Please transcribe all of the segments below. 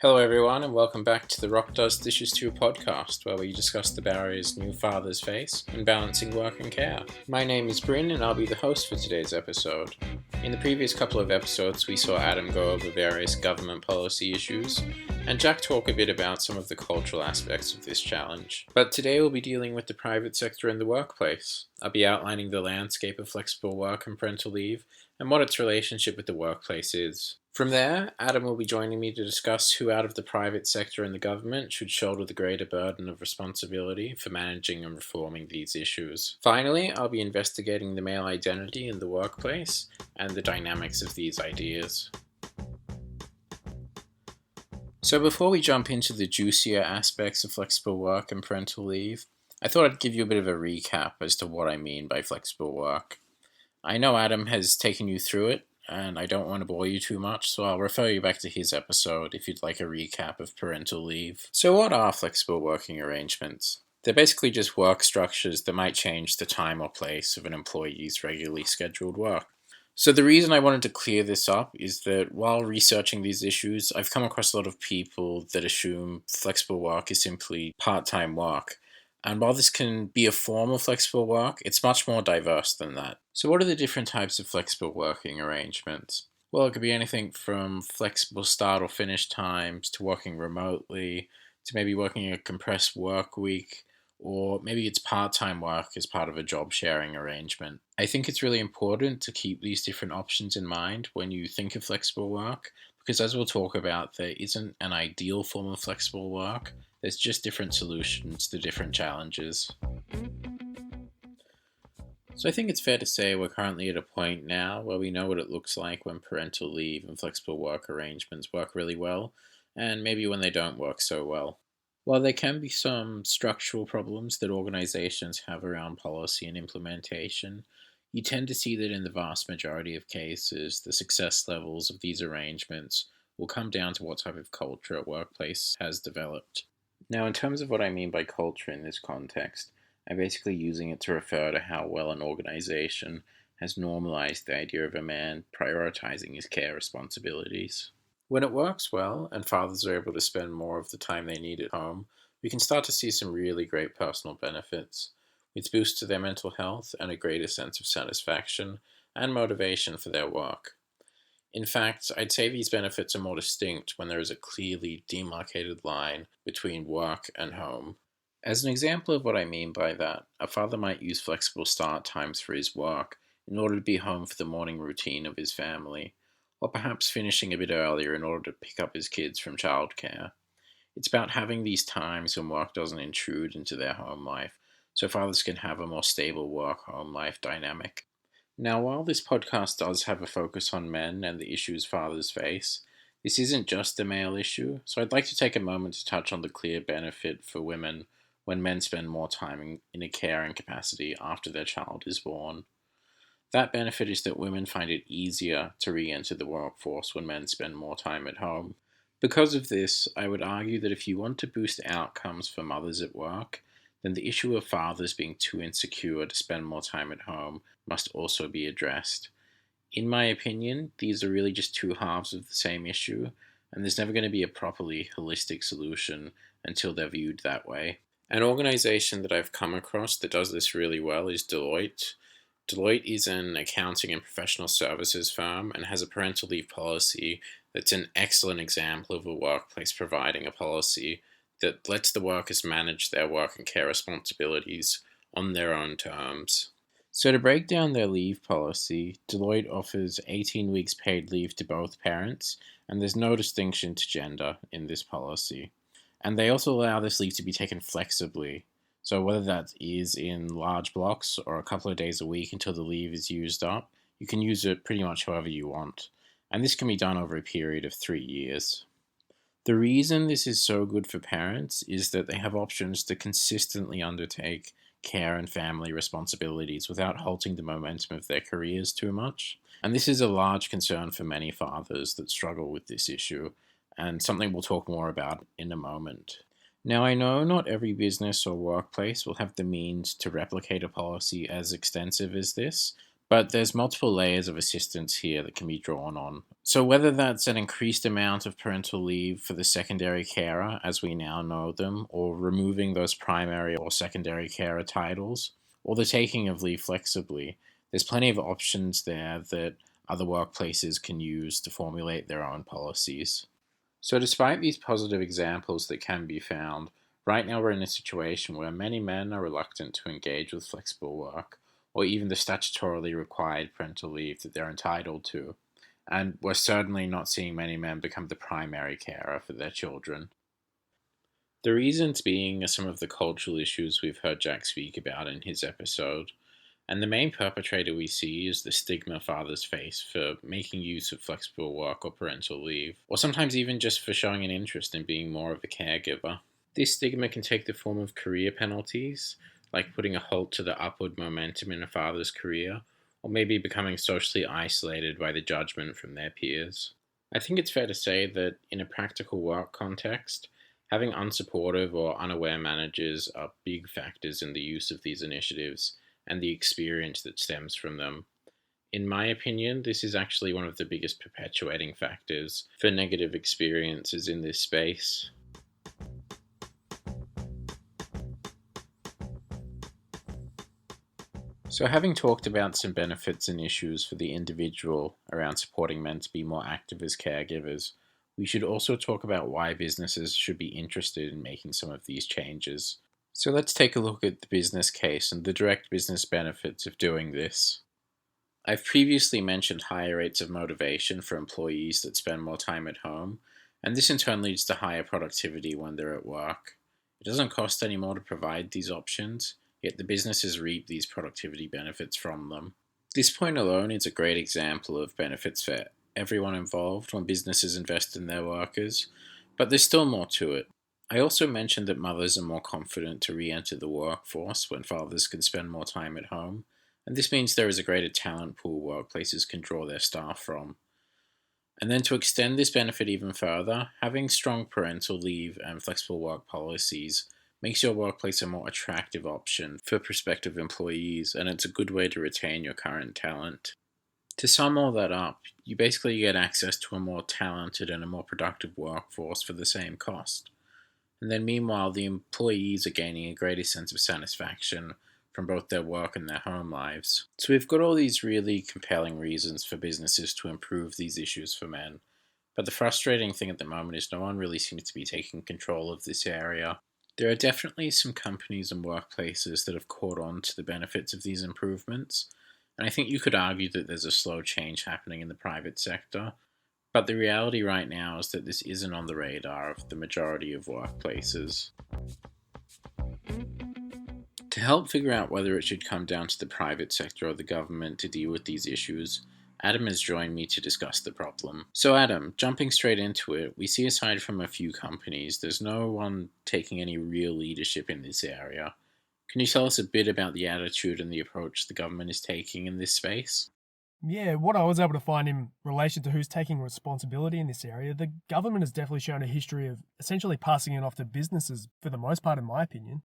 Hello, everyone, and welcome back to the Rock Does Dishes 2 podcast, where we discuss the barriers new fathers face in balancing work and care. My name is Bryn, and I'll be the host for today's episode. In the previous couple of episodes, we saw Adam go over various government policy issues, and Jack talk a bit about some of the cultural aspects of this challenge. But today we'll be dealing with the private sector and the workplace. I'll be outlining the landscape of flexible work and parental leave, and what its relationship with the workplace is. From there, Adam will be joining me to discuss who out of the private sector and the government should shoulder the greater burden of responsibility for managing and reforming these issues. Finally, I'll be investigating the male identity in the workplace and the dynamics of these ideas. So before we jump into the juicier aspects of flexible work and parental leave, I thought I'd give you a bit of a recap as to what I mean by flexible work. I know Adam has taken you through it, and I don't want to bore you too much, so I'll refer you back to his episode if you'd like a recap of parental leave. So what are flexible working arrangements? They're basically just work structures that might change the time or place of an employee's regularly scheduled work. So the reason I wanted to clear this up is that while researching these issues, I've come across a lot of people that assume flexible work is simply part-time work. And while this can be a form of flexible work, it's much more diverse than that. So what are the different types of flexible working arrangements? Well, it could be anything from flexible start or finish times to working remotely, to maybe working a compressed work week, or maybe it's part-time work as part of a job sharing arrangement. I think it's really important to keep these different options in mind when you think of flexible work, because as we'll talk about, there isn't an ideal form of flexible work. There's just different solutions to different challenges. So I think it's fair to say we're currently at a point now where we know what it looks like when parental leave and flexible work arrangements work really well, and maybe when they don't work so well. While there can be some structural problems that organizations have around policy and implementation, you tend to see that in the vast majority of cases, the success levels of these arrangements will come down to what type of culture a workplace has developed. Now, in terms of what I mean by culture in this context, I'm basically using it to refer to how well an organization has normalized the idea of a man prioritizing his care responsibilities. When it works well and fathers are able to spend more of the time they need at home, we can start to see some really great personal benefits, which boost to their mental health and a greater sense of satisfaction and motivation for their work. In fact, I'd say these benefits are more distinct when there is a clearly demarcated line between work and home. As an example of what I mean by that, a father might use flexible start times for his work in order to be home for the morning routine of his family, or perhaps finishing a bit earlier in order to pick up his kids from childcare. It's about having these times when work doesn't intrude into their home life, so fathers can have a more stable work-home life dynamic. Now, while this podcast does have a focus on men and the issues fathers face, this isn't just a male issue, so I'd like to take a moment to touch on the clear benefit for women when men spend more time in a caring capacity after their child is born. That benefit is that women find it easier to re-enter the workforce when men spend more time at home. Because of this, I would argue that if you want to boost outcomes for mothers at work, then the issue of fathers being too insecure to spend more time at home must also be addressed. In my opinion, these are really just two halves of the same issue, and there's never going to be a properly holistic solution until they're viewed that way. An organization that I've come across that does this really well is Deloitte. Deloitte is an accounting and professional services firm and has a parental leave policy that's an excellent example of a workplace providing a policy that lets the workers manage their work and care responsibilities on their own terms. So to break down their leave policy, Deloitte offers 18 weeks paid leave to both parents, and there's no distinction to gender in this policy. And they also allow this leave to be taken flexibly. So whether that is in large blocks or a couple of days a week until the leave is used up, you can use it pretty much however you want. And this can be done over a period of 3 years. The reason this is so good for parents is that they have options to consistently undertake care and family responsibilities without halting the momentum of their careers too much. And this is a large concern for many fathers that struggle with this issue, and something we'll talk more about in a moment. Now, I know not every business or workplace will have the means to replicate a policy as extensive as this, But there's multiple layers of assistance here that can be drawn on. So, whether that's an increased amount of parental leave for the secondary carer, as we now know them, or removing those primary or secondary carer titles, or the taking of leave flexibly, there's plenty of options there that other workplaces can use to formulate their own policies. So, despite these positive examples that can be found, right now we're in a situation where many men are reluctant to engage with flexible work, or even the statutorily required parental leave that they're entitled to. And we're certainly not seeing many men become the primary carer for their children. The reasons being are some of the cultural issues we've heard Jack speak about in his episode. And the main perpetrator we see is the stigma fathers face for making use of flexible work or parental leave, or sometimes even just for showing an interest in being more of a caregiver. This stigma can take the form of career penalties, like putting a halt to the upward momentum in a father's career, or maybe becoming socially isolated by the judgment from their peers. I think it's fair to say that in a practical work context, having unsupportive or unaware managers are big factors in the use of these initiatives and the experience that stems from them. In my opinion, this is actually one of the biggest perpetuating factors for negative experiences in this space. So, having talked about some benefits and issues for the individual around supporting men to be more active as caregivers, we should also talk about why businesses should be interested in making some of these changes. So, let's take a look at the business case and the direct business benefits of doing this. I've previously mentioned higher rates of motivation for employees that spend more time at home, and this in turn leads to higher productivity when they're at work. It doesn't cost any more to provide these options, yet the businesses reap these productivity benefits from them. This point alone is a great example of benefits for everyone involved when businesses invest in their workers, but there's still more to it. I also mentioned that mothers are more confident to re enter the workforce when fathers can spend more time at home, and this means there is a greater talent pool workplaces can draw their staff from. And then to extend this benefit even further, having strong parental leave and flexible work policies makes your workplace a more attractive option for prospective employees, and it's a good way to retain your current talent. To sum all that up, you basically get access to a more talented and a more productive workforce for the same cost. And then meanwhile, the employees are gaining a greater sense of satisfaction from both their work and their home lives. So we've got all these really compelling reasons for businesses to improve these issues for men. But the frustrating thing at the moment is no one really seems to be taking control of this area. There are definitely some companies and workplaces that have caught on to the benefits of these improvements, and I think you could argue that there's a slow change happening in the private sector, but the reality right now is that this isn't on the radar of the majority of workplaces. To help figure out whether it should come down to the private sector or the government to deal with these issues, Adam has joined me to discuss the problem. So, Adam, jumping straight into it, we see aside from a few companies, there's no one taking any real leadership in this area. Can you tell us a bit about the attitude and the approach the government is taking in this space? Yeah, what I was able to find in relation to who's taking responsibility in this area, the government has definitely shown a history of essentially passing it off to businesses for the most part, in my opinion.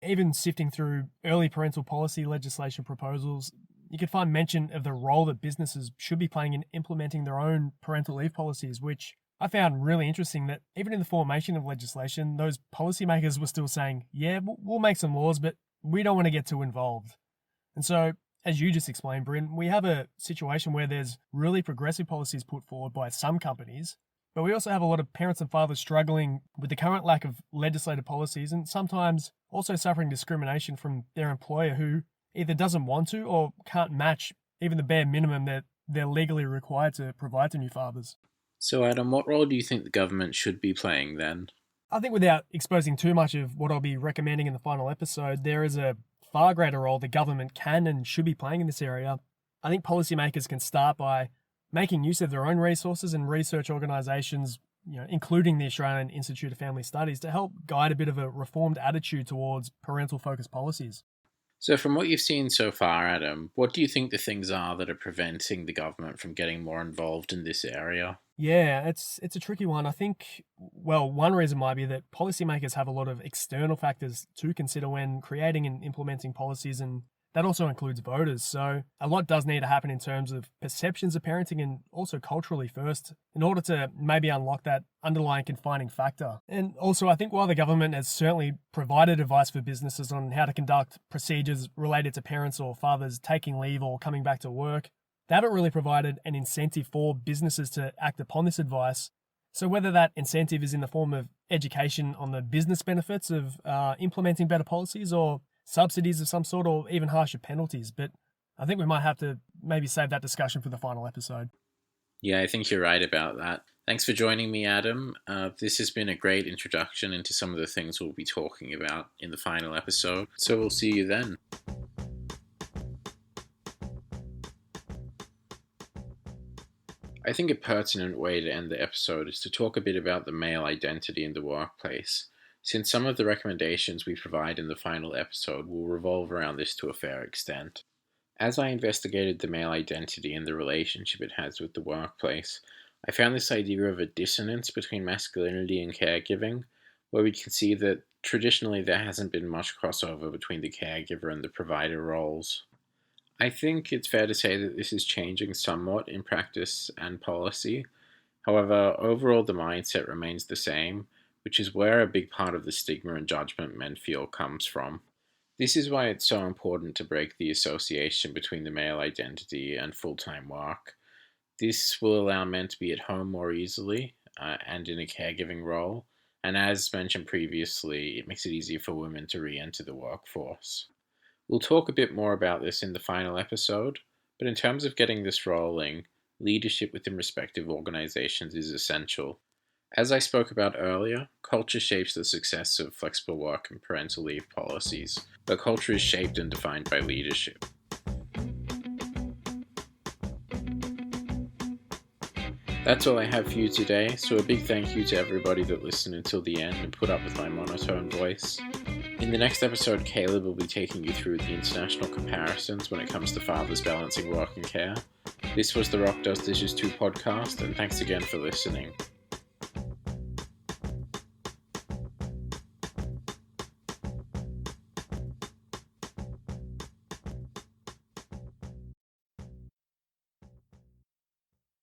Even sifting through early parental policy legislation proposals, you could find mention of the role that businesses should be playing in implementing their own parental leave policies, which I found really interesting that even in the formation of legislation, those policymakers were still saying, yeah, we'll make some laws, but we don't want to get too involved. And so, as you just explained, Bryn, we have a situation where there's really progressive policies put forward by some companies, but we also have a lot of parents and fathers struggling with the current lack of legislative policies and sometimes also suffering discrimination from their employer who either doesn't want to or can't match even the bare minimum that they're legally required to provide to new fathers. So, Adam, what role do you think the government should be playing then? I think without exposing too much of what I'll be recommending in the final episode, there is a far greater role the government can and should be playing in this area. I think policymakers can start by making use of their own resources and research organisations, including the Australian Institute of Family Studies, to help guide a bit of a reformed attitude towards parental-focused policies. So, from what you've seen so far, Adam, what do you think the things are that are preventing the government from getting more involved in this area? Yeah, it's a tricky one. I think, well, one reason might be that policymakers have a lot of external factors to consider when creating and implementing policies, and that also includes voters. So a lot does need to happen in terms of perceptions of parenting and also culturally first in order to maybe unlock that underlying confining factor. And also, I think while the government has certainly provided advice for businesses on how to conduct procedures related to parents or fathers taking leave or coming back to work, they haven't really provided an incentive for businesses to act upon this advice. So whether that incentive is in the form of education on the business benefits of implementing better policies or subsidies of some sort or even harsher penalties. But I think we might have to maybe save that discussion for the final episode. Yeah, I think you're right about that. Thanks for joining me, Adam. This has been a great introduction into some of the things we'll be talking about in the final episode. So we'll see you then. I think a pertinent way to end the episode is to talk a bit about the male identity in the workplace, since some of the recommendations we provide in the final episode will revolve around this to a fair extent. As I investigated the male identity and the relationship it has with the workplace, I found this idea of a dissonance between masculinity and caregiving, where we can see that traditionally there hasn't been much crossover between the caregiver and the provider roles. I think it's fair to say that this is changing somewhat in practice and policy. However, overall the mindset remains the same, which is where a big part of the stigma and judgment men feel comes from. This is why it's so important to break the association between the male identity and full-time work. This will allow men to be at home more easily and in a caregiving role, and as mentioned previously, it makes it easier for women to re-enter the workforce. We'll talk a bit more about this in the final episode, but in terms of getting this rolling, leadership within respective organizations is essential. As I spoke about earlier, culture shapes the success of flexible work and parental leave policies, but culture is shaped and defined by leadership. That's all I have for you today, so a big thank you to everybody that listened until the end and put up with my monotone voice. In the next episode, Caleb will be taking you through the international comparisons when it comes to fathers balancing work and care. This was the Rock Does Dishes 2 podcast, and thanks again for listening.